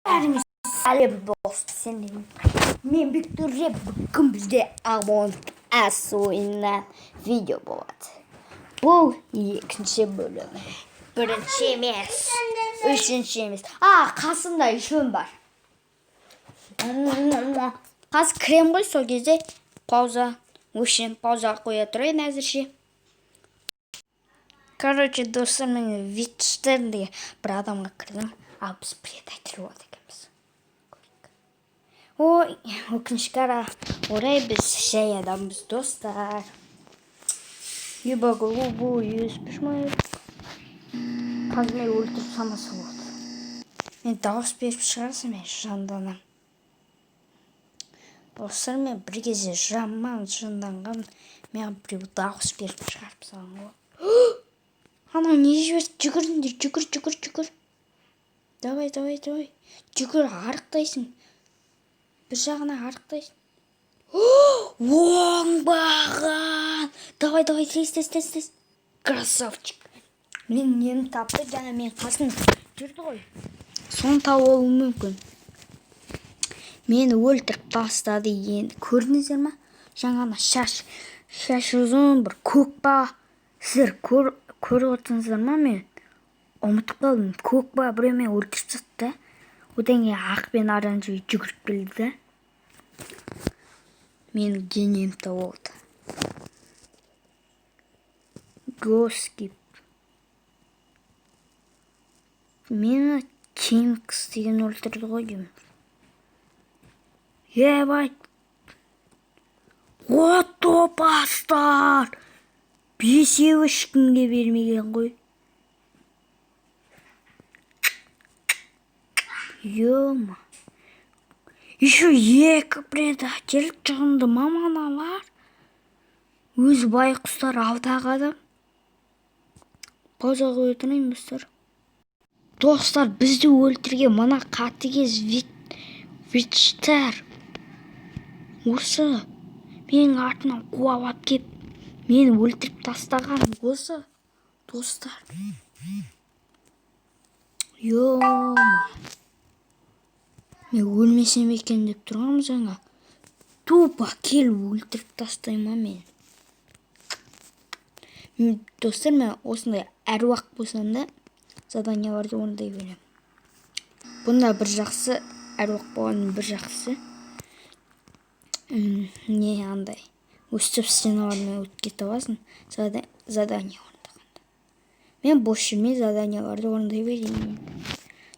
Бәріңіз сәлем достар. Мен Виктория, бүгін бізде Among Us ойынынан видео болады. Бұл екінші бөлімі. Бірінші емес, үшінші емес. Қасымда үшін бар. Қазір крем ғой, сол кезде пауза. Өшін пауза қоя тұрайын әзірше. Короче, достар, мен Вичтер деген бір адамға кірдім. Біз предатель болады екенбіз. Ой, өкінішке орай біз жай адамбыз, достар. Еба голубу, еспіш ма? Қазір мен өлтіріп санасы болды. Мен дауыс беріп шығарсам, мен жанданам. Достар, мен бір кезде жаман жанданған. Мен біреу дауыс беріп шығарып салам ғой. Ана не жіберді? Жүгір. Давай. Жүгір, арықтайсың. Bir жағына арықтайсың. Оңбаған! Давай, тез. Красавчик. Мен нені тапты, жаңа мен қасын жүрді ғой. Соны тауып алуы мүмкін. Мені өлтіріп тастады енді. Көрдіңіздер ма? Жаңа шаш ұзын бір көкпа. Сіздер көріп отырсыңыздар ма? Мен ұмытып қалдым. Көкпа біреумен өлтіріп тастады. Одан кейін ақ пен оранжевый жүгіріп келді. Менің денем тауылды. Госкип. Мені Кингс деген өлтірді ғой деймін. Ебай. Топастар. Бесеуі ешкімге бермеген ғой. Ема. Еще екі предатель шығынды маманалар. Өз байқұстар алдағы адам. Пауза қоя тұрайын, достар. Достар, бізді өлтірген мына қатыгез Вичтер. Осы менің артынан қуалап кеп, мені өлтіріп тастаған осы, достар. Ема. Мен өлмесем екен деп тұрғам жаңа. Тупа кел өлтіріп тастай ма мен. Достар, мен осындай әруақ болсам да заданияларды орындай берем. Бұнда бір жақсы әруақ болғанның бір жақсы. Не андай. Өстіп стеналармен өтіп кетіп аласың. Задание орындағанда. Мен бос жүрмей заданияларды орындай берейін.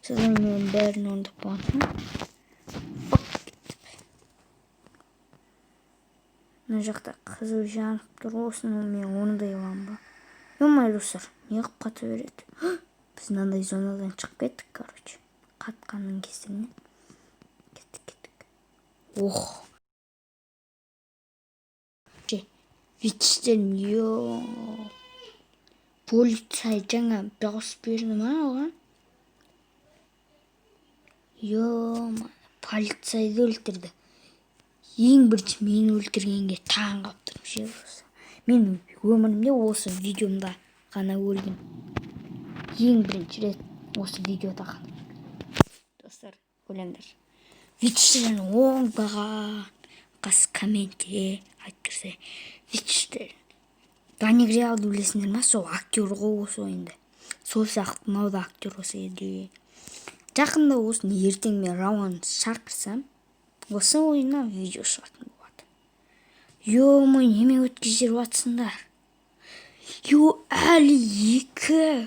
Заданиялардың бәрін орындап болғансың. Мына жақта қызыл жанып тұр, осыны мен орындай аламын ба? Ема, достар, не қып қата береді? Біз мынандай зонадан шығып кеттік, короче. Қатқанның кесірінен. Кеттік. Ох. Вичтерім, полицай жаңа дауыс берді ма оған? Полицайды өлтірді. Ең бірінші мені өлтіргенге таң қаптырып жүрді. Мен өмірімде осы видеомда ғана өлдім. Ең бірінші рет осы видеода ғана. Достар, ойлаңдар. Вичтерін оңбаған. Қас комментте айтқырса. Вичтер. Даник Реалды білесіңдер ма? Сол актер ғой осы ойында. Сол сияқты мынау да актер осы еді. Жақында осыны ертең мен Рауан шақырсам, осы ойыннан видео шығатын болады. Ема, неме өткіздер батсыңдар? Әлі екі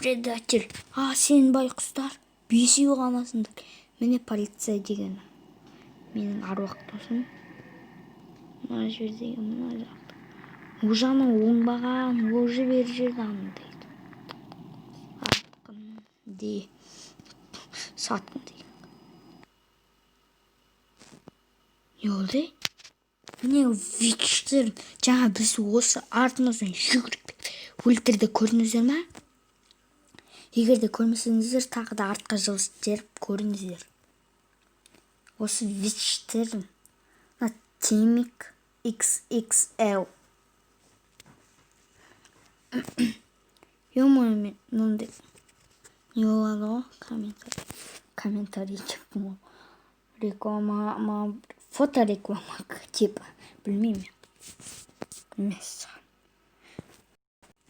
предатель. Сен байқұстар, бесеу ғанасыңдар. Міне полицай деген. Менің аруақ досым. Мына жердегі мына жақта. Ожаны оңбаған, ожы бер жерді аңдайды. Сатқын деген. Не oldu? Міне Вичтер жаңа біз осы артымыздан жүгіріп өлтірді, көрдіңіздер ма? Егер де көрмесеңіздер, тағы да артқа жылжып теріп көріңіздер. Осы Вичтер Тимик XXL. Ема, мен мынандай не болады ғой, комментарий. комментарий жаптым. Реклама, фотореклама типа. Білмеймін. Білмейсіз.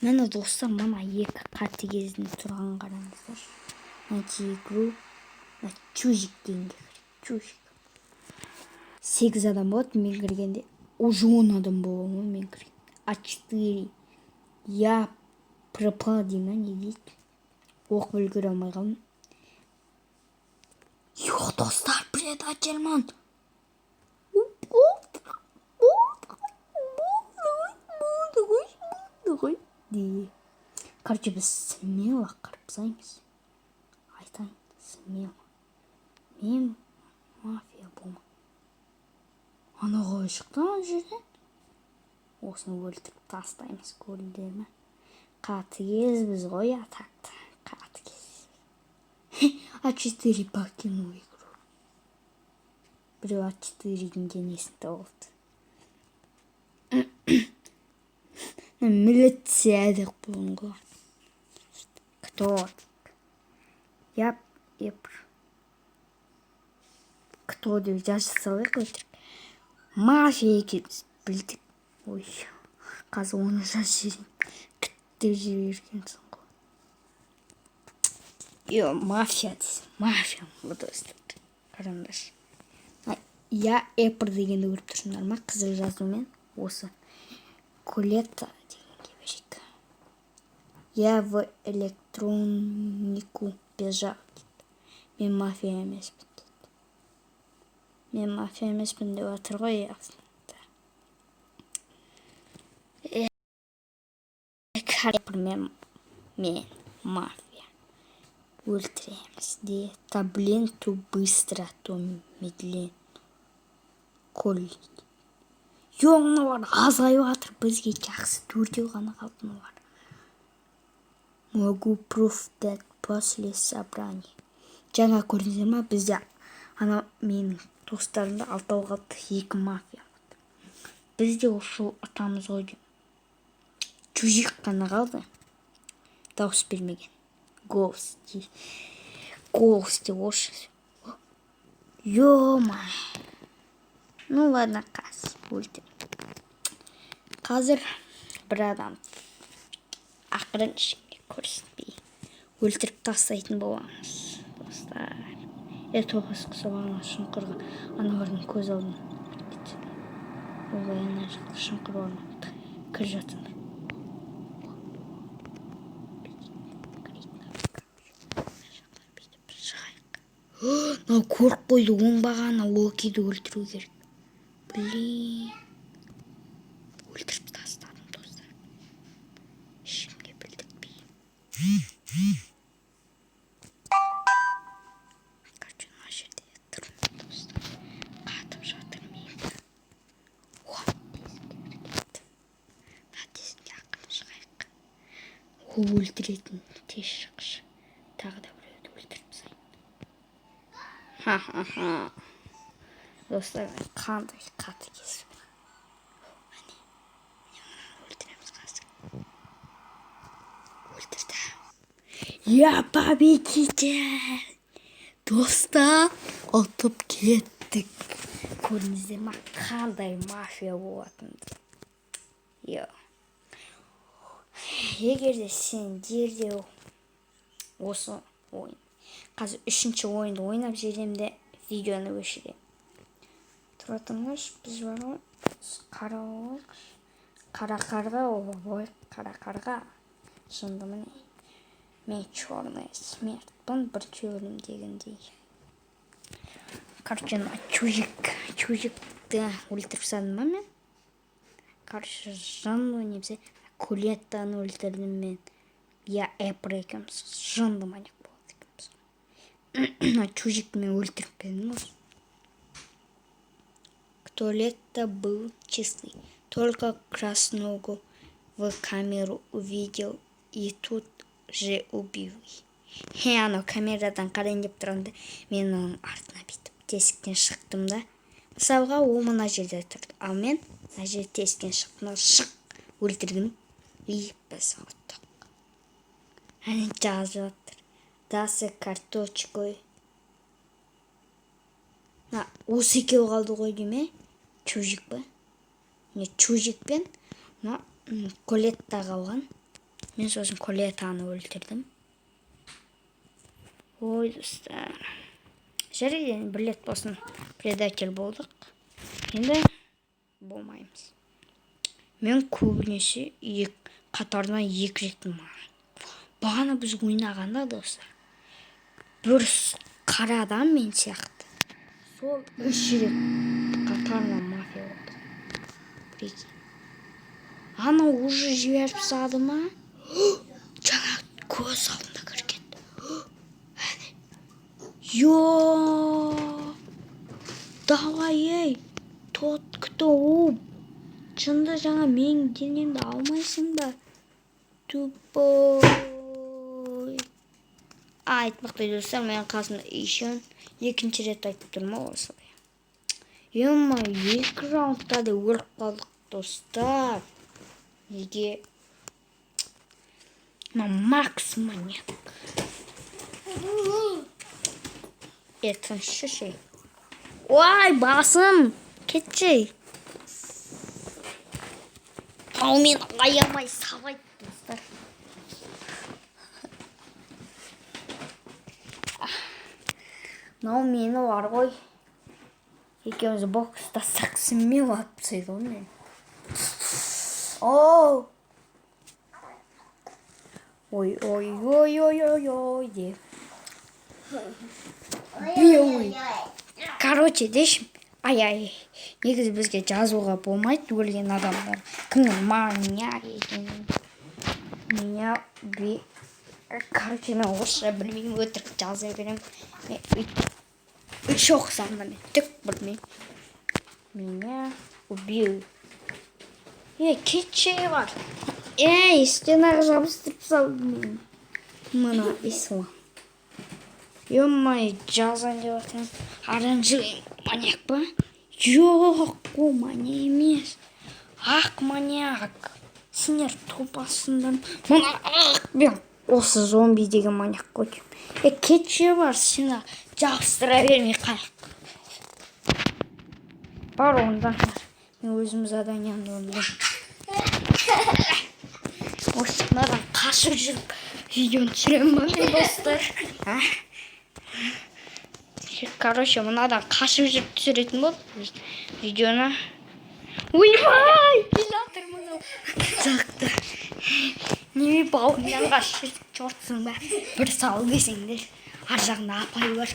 Мені достар, мана екі қатыгездің тұрған қараңыздар. Найти игру на чужик деген керек. Чужик. 8 адам болады, мен кіргенде. Уже 10 адам болады ма мен кіргенде. А4. Я пропал деймін, не дейді. Оқып үлгере алмай қалдым. Жоқ, достар, предательман. Короче, біз смело қырыпсаймыз. Айтайын, смело. Мен мафия болма. Ана қой шықты ана жерден. Осыны өлтіріп тастаймыз, көрдіңдер ме? Қатыгез біз ғой атақты. Қатыгез. А4 покинул игру. Біреу А4-дің денесін тауыпты. Милиция деп болуым ғой. Кто? Я кто деп жазып салайық өтірік. Мафия екенбіз, білдік. Ой, қазір оны жазып жіберейін. Кіттіп жібергенсің ғой. Йо, мафия дейсің, мафия. Достар, қараңдаршы. Я эпр дегенді көріп тұрсыңдар ма? Қызыл жазумен осы. Колета дегенге берейік. Я в электронику бежал. Мен мафия емеспін. Мен мафия емеспін деп отыр ғой яғында. Мен мафия. Өлтіреміз де. То блин, то быстро, то медленно. Коль. Жоғына бар, азғайып атыр. Бізге жақсы төртеу ғана қалпыны бар. Могу proof that после собрания. Жаңа көрдіңіздер ма? Бізде ана менің достарымда 6 қалды, 2 мафия. Бізде осы атамыз ғой. Чужик қана қалды. Дауыс бермеген. Голос деп орысша. Ё-ма. Ну ладно, өлтірем. Қазір бір адам ақырын ішінде көрсетпей өлтіріп тастайтын боламыз. Достар. Тоғыз қысып ана шұңқырға. Аналардың көз алдын. Олай ана шұңқыр орнады. Кір жатыңдар. Мынау көріп қойды, оңбағаны Локиді өлтіру керек. Блин. Өлтіріп тастадым, достар. Ішімде білдікпей. Короче, мына жерде тұрмын, достар. Қатып жатыр мені. Тесікке кетті. Тесікке ақырын шығайық. Ол өлтіретін тез шықшы. Тағы да біреуді өлтіріп сайын. Ха-ха-ха. Достар, қандай қатыгез. Әне, өлтіреміз қазір. Өлтірді. Я победитель. Достар, ұтып кеттік. Көрдіңіздер ма, қандай мафия болатынды. Егер де сендерде осы ойын. Қазір 3-ші ойынды ойнап жеремде видеоны өшірем. Тұратыңыз, біз бар ғой. Қара-қарға, ой, қара-қарға. Шынды міне. Мен черная смертьпін, бір өлім дегендей. Короче, чужикті өлтіріп садым ба мен? Короче, жынды немесе Колеттаны өлтірдім мен. Я эпр екеміз. Жынды маньяк болды екеміз. Чужикті мен өлтіріп бердім ғой. Колетта был чистый. Только красного в камеру увидел и тут же убил. Анау камерадан қарайын деп тұрғанда мен оның артына бүйтіп тесіктен шықтым да. Мысалға ол мына жерде тұрды. Ал мен мына жерде тесіктен шықтым, шық өлтірдім. И біз ұттық. Әне жазып жатыр. Дасы карточкой мына осы екеуі қалды ғой деме. Чужик па? Не Чужик пен мына Колетта қалған. Мен сосын Колеттаны өлтірдім. Ой, достар. Жарайды, бір рет болсын предатель болдық. Енді болмаймыз. Мен көбінесе қатарынан 2 реттім. Бағана біз ойнағанда достар. Бір қара адам мен сияқты. Сол 3 рет қатарынан мафия болды. Прикинь. Ана уже жіберіп салды ма? Жаңа көз алдына кірген. Йо! Давай, ей! Тот, кто уб! Шында жаңа менің денемді алмайсың ба? Тупой! Айтпақтай достар, мен қасында еще 2 рет айтып тұрмын осылай. Ема, 2 раундта да өліп қалдық достар. Неге? Макс маньяк. Это шишей. Ой, басым! Кетшей! Ал мен аямай сабайды достар. Мынау мені бар ғой. Екеуміз бокста сақсымен алып тастайды ғой мен. Оу! Ой деп. Ой. Короче, дешім. Ай. Негізі бізге жазуға болмайды өлген адамдар. Кімнің маньяк екенін. Короче, мен орысша білмеймін, өтірік жаза беремін. 3 оқысам мен түк білмеймін. Меня убил. Кетші бар. Стенаға жабыстырып салды мен. Мына ислам. Ё-моё, жазан деп атам. Оранжевый маньяк па? Жоқ, ол маньяк емес. Ақ маньяк. Сендер топасыңдар. Мына ақ бен осы зомби деген маньяк қой. Кетші бар, сені жабыстыра бермей қайық. Бар ондан. Мен өзім заданиямды орындаймын. Осынадан қашып жүріп видеоны түсіремін ба мен достар? Короче, мынадан қашып жүріп түсіретін болды видеоны. Ойбай! Келатыр мынау. Жақты. Неме бауырымнан қашып жортсың ба? Бір сал десеңдер. Ар жағында апай бар.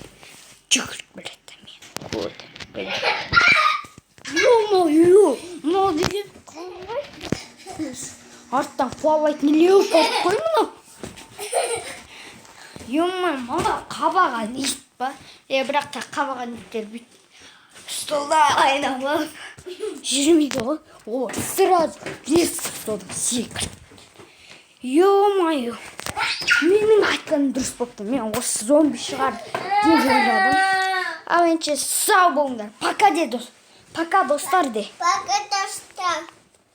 Жүгіріп білетті мен. Ё-моё! Мынау деген қалай? Арттан қуалайтын леопард қой мынау. Ё-моё, мынау қабаған ит па? Бірақ та қабаған иттер бүйтіп столда айналып жүрмейді ғой. О, сразу резко столдан секіріп. Ё-моё! Менің айтқаным дұрыс болыпты. Мен осы зомби шығар деп ойладым. Ал енді сау болыңдар. Пока де достар де. Пока достар.